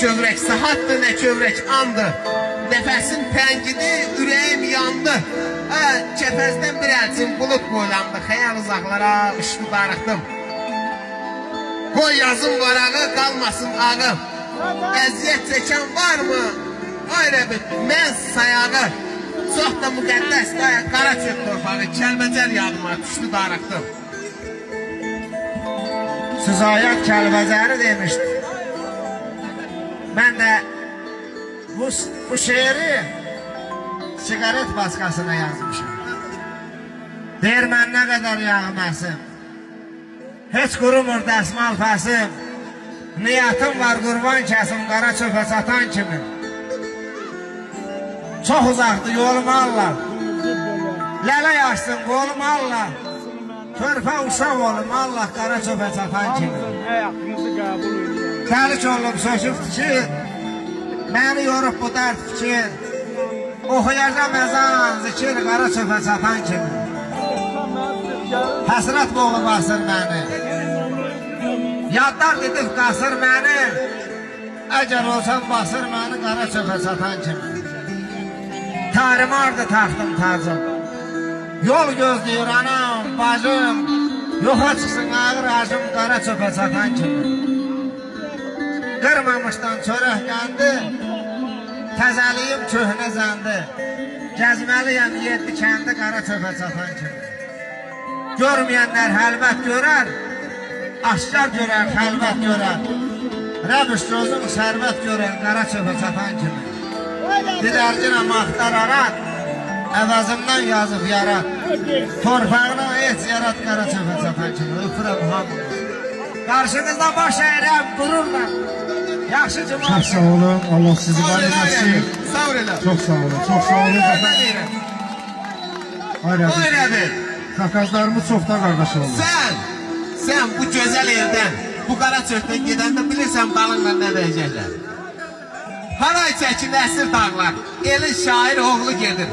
Çövrək saatdır, nə çövrək andı. Nəfəsim təngidi, ürəyim yandı. Kəfəzdən bir əlçin bulut boylandı. Xəyal uzaqlara ışlı darıxdım. Qoy yazım varağı, qalmasın ağı. Əziyyət çəkən varmı? Ayrı bir mən sayağı. Çox da müqəddəs qara çöp torpağı. Kəlbəcər yadıma düşdü darıxdım. Süzayat Kəlbəcəri demişdi. Ben de bu şiiri sigaret baskasına yazmışım. Deyir mən nə qədər yağməsim, heç qurumur dəsmal fəsim, niyyətim var qurban kəsim qara çöpə çatan kimi. Çox uzaqdır yolum Allah, lələ yaşsın qolum Allah, körpə uşaq olum Allah qara çöpə çatan kimi. Dəlik olub söküb fikir, məni yorub bu dərd fikir, oxuyacam əzan zikir qara çöpə çatan kimi. Həsrət boğu basır məni, yadlar didib qasır məni, əgər olsam basır məni qara çöpə çatan kimi. Tarim ardı taxtım tacım, yol gözləyir anam, bacım, yoxa çıxsın ağır acım qara çöpə çatan kimi. Qırmamışdan çörək qəndi, təzəliyim köhnə zəndi, gəzməliyəm 7 kəndi qara çöpə çatan kimi. Görməyənlər həlvət görər, aşkar görər, xəlvət görər, rəbiş gözüm sərvət görər qara çöpə çatan kimi. Didərginə maxtar arat, əvəzimdən yazıb yarat, torpağına et yarat qara çöpə çatan kimi. Öpürəm hamını. Qarşınızda baş əyirəm, qururla. Yaxşı cümlə. Çok sağ olun. Allah sizi var etsin. Sağ ol elə. Çok sağ olun. Çok sağ olun. Oynadır. Kakazlarımız çok da kardeş oldu. Sen bu güzel evden, bu qara çöpdən gedəndə bilirsən dalınla nə deyəcəklər. Haray çəkin əsir dağlar, elin şair oğlu gedir.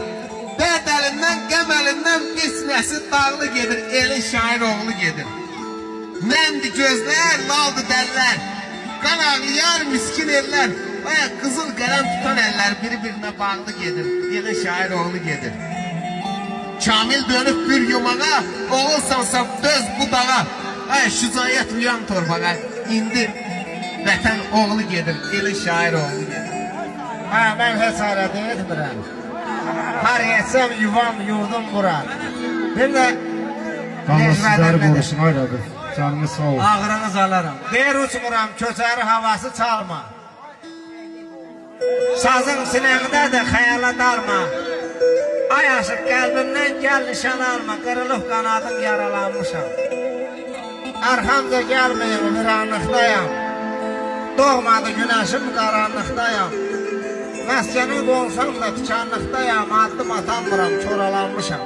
Dərd əlindən, qəm əlindən bir sinəsi dağlı gedir, elin şair oğlu gedir. Nəmdi gözlər, laldı dəllər, qan ağlayar miskin eller, qızıl qələm tutan eller bir-birinə bağlı gedir, elin şair oğlu gedir. Kamil dönüp bir yumağa, oğulsansa döz bu dağa, şüzayət uyan torpağa, indi vətən oğlu gedir, elin şair oğlu gedir. Mən heç arada etmirəm. Har yetsəm yuvam, yurdum bura. Bir də Allah sizleri korusun. Hayır abi. Canınız sağ olun. ağrınız alaram. Deyir uçmuram, köçəri havası çalma. Sazın sinəqdədir, xəyala darma. Ay aşıq qəlbimdən gəl nişan alma, qırılıb qanadım yaralanmışam. Arxamca gəlməyim, viranlıqdayam. Doğmadı günəşim, qaranlıqdayam. Məskəni qolsam da tikanlıqdayam, addım atamıram, çoralanmışam.